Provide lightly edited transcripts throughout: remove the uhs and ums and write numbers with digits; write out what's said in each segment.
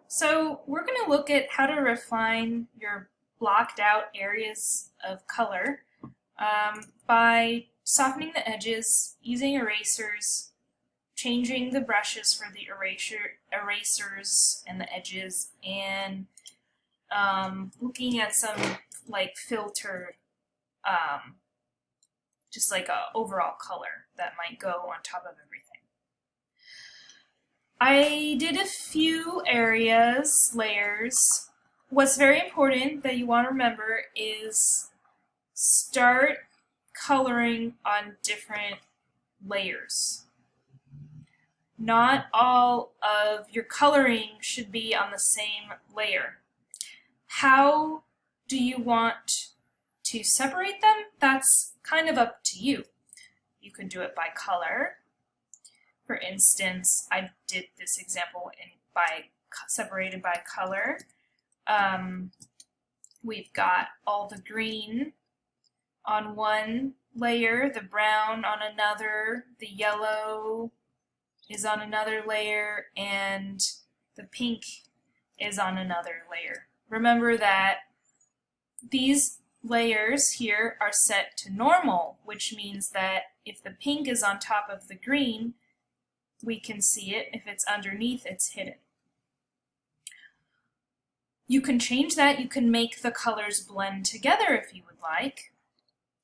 So we're going to look at how to refine your blocked out areas of color by softening the edges, using erasers, changing the brushes for the erasers and the edges, and looking at some like filtered, just like a overall color that might go on top of everything. I did a few layers. What's very important that you want to remember is start coloring on different layers. Not all of your coloring should be on the same layer. How do you want to separate them? That's kind of up to you. You can do it by color. For instance, I did this example separated by color. We've got all the green on one layer, the brown on another, the yellow is on another layer, and the pink is on another layer. Remember that these layers here are set to normal, which means that if the pink is on top of the green, we can see it. If it's underneath, it's hidden. You can change that. You can make the colors blend together if you would like.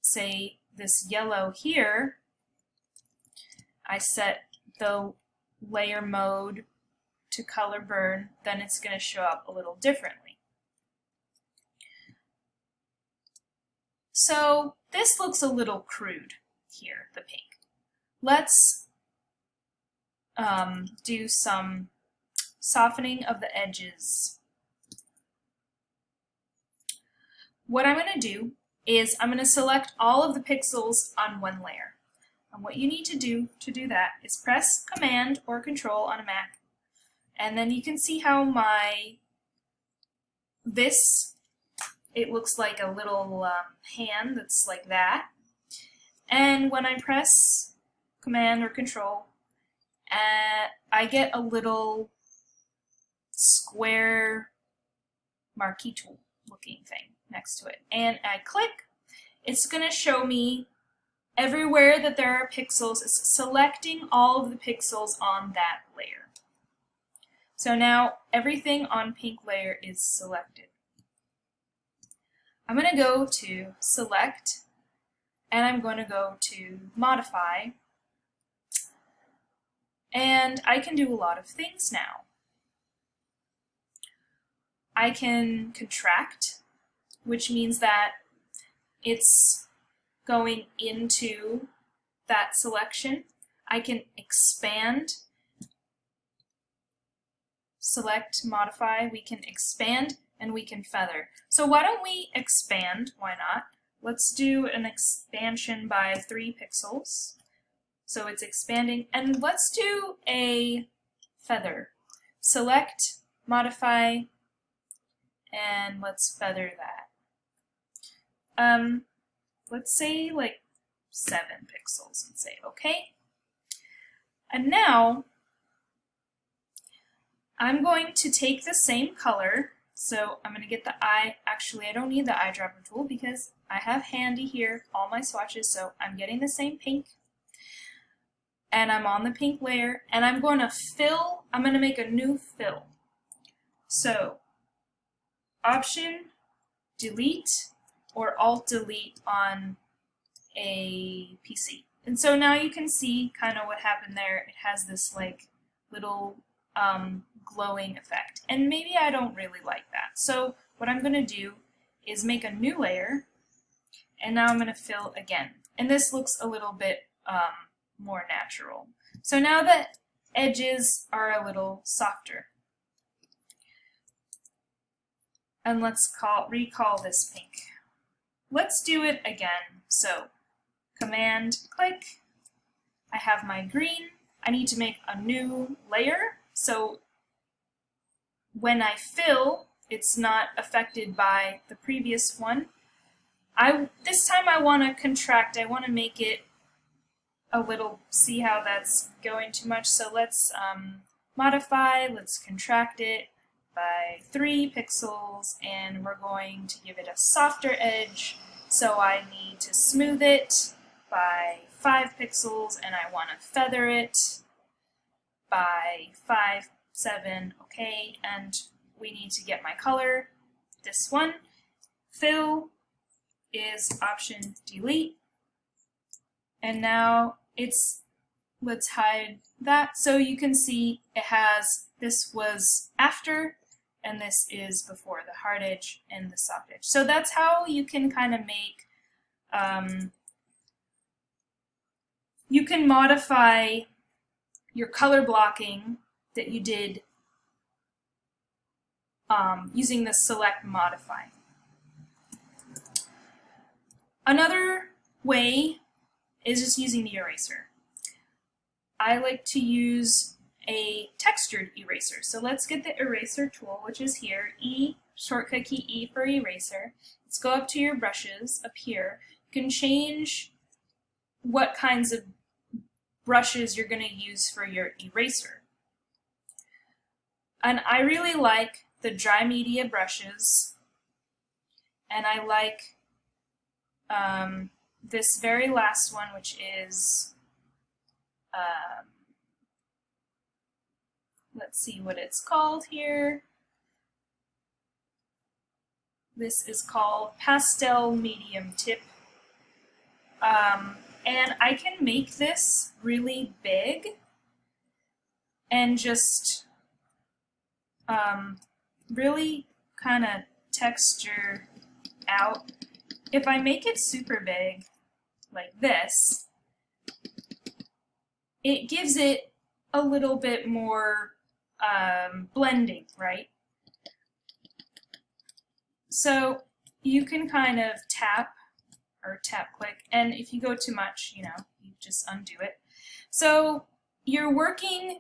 Say this yellow here, I set the layer mode to color burn, then it's going to show up a little differently. So this looks a little crude here, the pink. Let's do some softening of the edges. What I'm going to do is I'm going to select all of the pixels on one layer. And what you need to do that is press Command or Control on a Mac. And then you can see how it looks like a little hand that's like that. And when I press Command or Control, I get a little square marquee tool looking thing next to it. And I click, it's going to show me everywhere that there are pixels. It's selecting all of the pixels on that layer. So now everything on pink layer is selected. I'm going to go to Select, and I'm going to go to Modify, and I can do a lot of things now. I can contract, which means that it's going into that selection. I can expand, select, modify, we can expand, and we can feather. So why don't we expand? Why not? Let's do an expansion by 3 pixels. So it's expanding, and let's do a feather. Select, modify, and let's feather that. Let's say like 7 pixels and say okay. And now I'm going to take the same color, so I'm going to get the eye. Actually, I don't need the eyedropper tool because I have handy here all my swatches, so I'm getting the same pink. And I'm on the pink layer, and I'm going to make a new fill. So, Option, Delete, or Alt Delete on a PC. And so now you can see kind of what happened there. It has this like little glowing effect. And maybe I don't really like that. So what I'm going to do is make a new layer, and now I'm going to fill again. And this looks a little bit more natural. So now the edges are a little softer. And let's recall this pink. Let's do it again. So Command, click. I have my green. I need to make a new layer. So when I fill, it's not affected by the previous one. This time I want to contract. I want to make it a little, see how that's going too much. So let's modify, let's contract it, by 3 pixels, and we're going to give it a softer edge, so I need to smooth it by 5 pixels, and I want to feather it by 5, 7, okay, and we need to get my color, this one. Fill is Option Delete, and now let's hide that, so you can see it has, this was after, and this is before, the hard edge and the soft edge. So that's how you can kind of make, you can modify your color blocking that you did using the select modify. Another way is just using the eraser. I like to use a textured eraser. So let's get the eraser tool, which is here, E, shortcut key E for eraser. Let's go up to your brushes up here. You can change what kinds of brushes you're going to use for your eraser. And I really like the dry media brushes, and I like this very last one, which is, let's see what it's called here. This is called Pastel Medium Tip. And I can make this really big and just really kind of texture out. If I make it super big, like this, it gives it a little bit more blending, right? So you can kind of tap click, and if you go too much, you just undo it. So you're working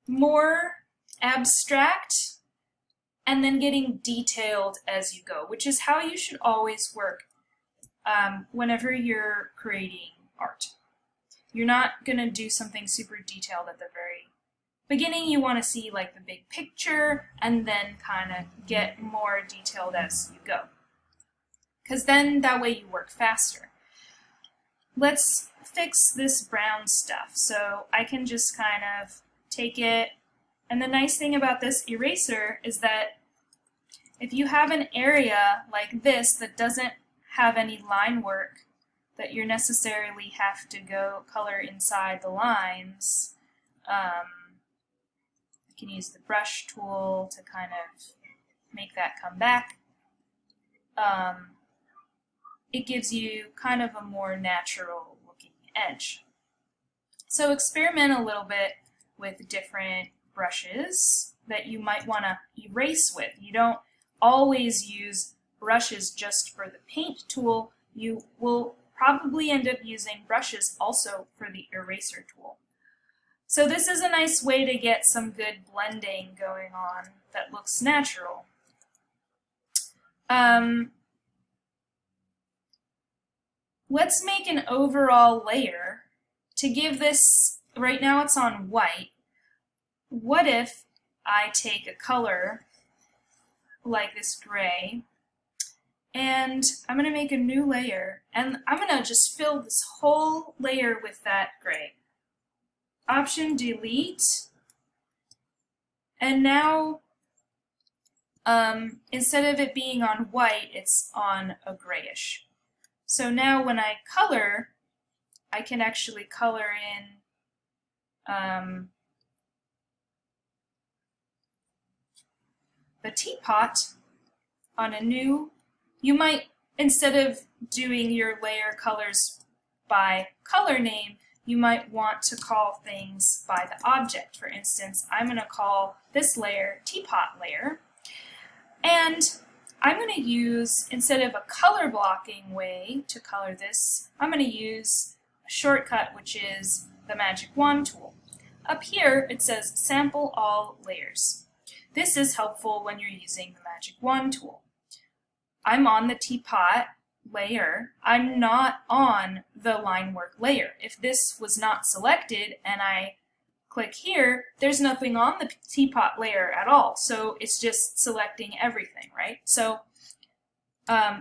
more abstract and then getting detailed as you go, which is how you should always work whenever you're creating art. You're not going to do something super detailed at the very beginning. You want to see like the big picture and then kind of get more detailed as you go, because then that way you work faster. Let's fix this brown stuff. So I can just kind of take it, and the nice thing about this eraser is that if you have an area like this that doesn't have any line work, that you necessarily have to go color inside the lines, you can use the brush tool to kind of make that come back. It gives you kind of a more natural looking edge. So experiment a little bit with different brushes that you might want to erase with. You don't always use brushes just for the paint tool. You will probably end up using brushes also for the eraser tool. So this is a nice way to get some good blending going on that looks natural. Let's make an overall layer to give this, right now it's on white. What if I take a color like this gray, and I'm going to make a new layer, and I'm going to just fill this whole layer with that gray. Option Delete, and now instead of it being on white, it's on a grayish. So now when I color, I can actually color in the teapot on a new. You might, instead of doing your layer colors by color name, you might want to call things by the object. For instance, I'm going to call this layer teapot layer, and I'm going to use, instead of a color blocking way to color this, I'm going to use a shortcut, which is the magic wand tool. Up here it says sample all layers. This is helpful when you're using the magic wand tool. I'm on the teapot layer, I'm not on the line work layer. If this was not selected and I click here, there's nothing on the teapot layer at all. So it's just selecting everything, right? So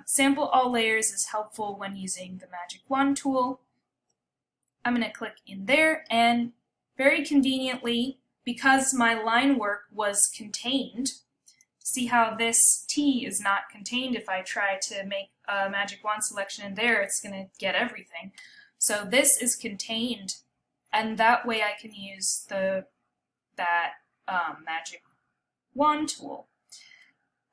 sample all layers is helpful when using the magic wand tool. I'm going to click in there, and very conveniently, because my line work was contained, see how this T is not contained. If I try to make a magic wand selection in there, it's going to get everything. So this is contained, and that way I can use that magic wand tool.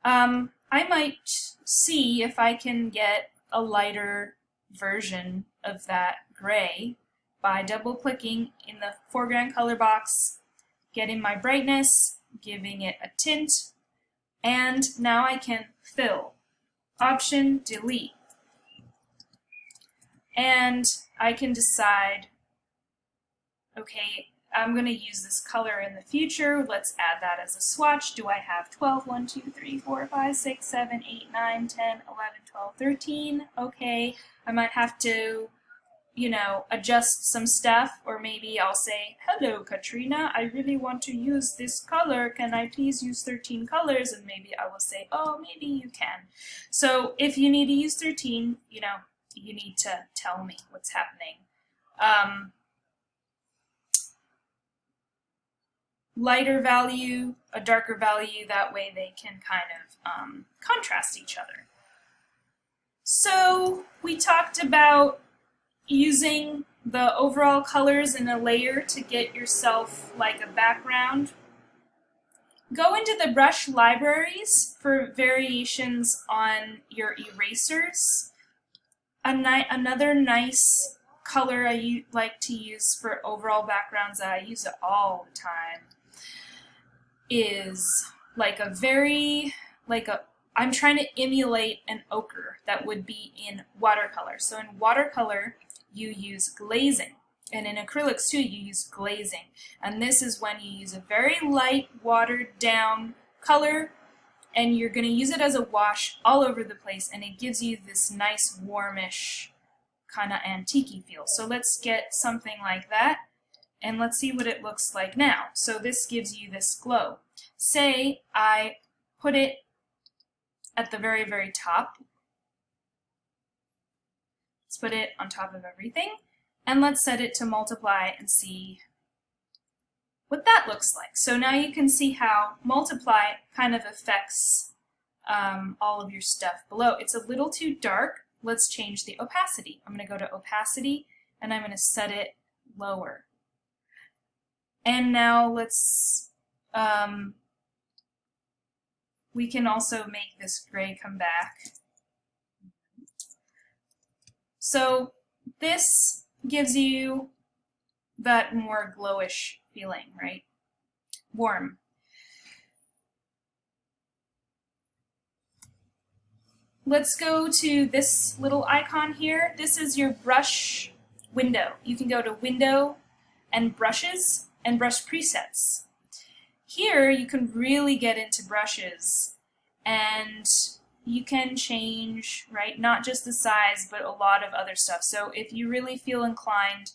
I might see if I can get a lighter version of that gray by double-clicking in the foreground color box, getting my brightness, giving it a tint, and now I can fill. Option, delete. And I can decide, okay, I'm going to use this color in the future. Let's add that as a swatch. Do I have 12? 1, 2, 3, 4, 5, 6, 7, 8, 9, 10, 11, 12, 13. Okay, I might have to, adjust some stuff, or maybe I'll say, hello, Katrina, I really want to use this color. Can I please use 13 colors? And maybe I will say, oh, maybe you can. So if you need to use 13, you need to tell me what's happening. Lighter value, a darker value, that way they can kind of contrast each other. So we talked about using the overall colors in a layer to get yourself like a background. Go into the brush libraries for variations on your erasers. Another nice color I like to use for overall backgrounds, that I use it all the time, is I'm trying to emulate an ochre that would be in watercolor. So in watercolor, you use glazing. And in acrylics too, you use glazing. And this is when you use a very light, watered down color, and you're going to use it as a wash all over the place, and it gives you this nice, warmish, kind of antique-y feel. So let's get something like that, and let's see what it looks like now. So this gives you this glow. Say I put it at the very, very top. Let's put it on top of everything, and let's set it to multiply and see what that looks like. So now you can see how multiply kind of affects all of your stuff below. It's a little too dark. Let's change the opacity. I'm going to go to opacity, and I'm going to set it lower. And now let's, we can also make this gray come back. So this gives you that more glowish feeling, right? Warm. Let's go to this little icon here. This is your brush window. You can go to Window and Brushes and Brush Presets. Here you can really get into brushes, and you can change, right, not just the size, but a lot of other stuff. So if you really feel inclined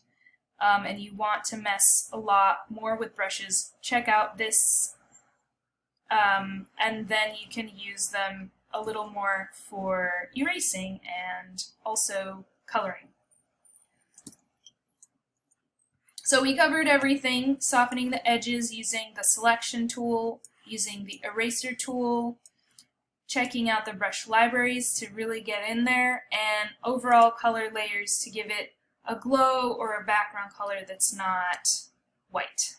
and you want to mess a lot more with brushes, check out this, and then you can use them a little more for erasing and also coloring. So we covered everything: softening the edges using the selection tool, using the eraser tool, checking out the brush libraries to really get in there, and overall color layers to give it a glow or a background color that's not white.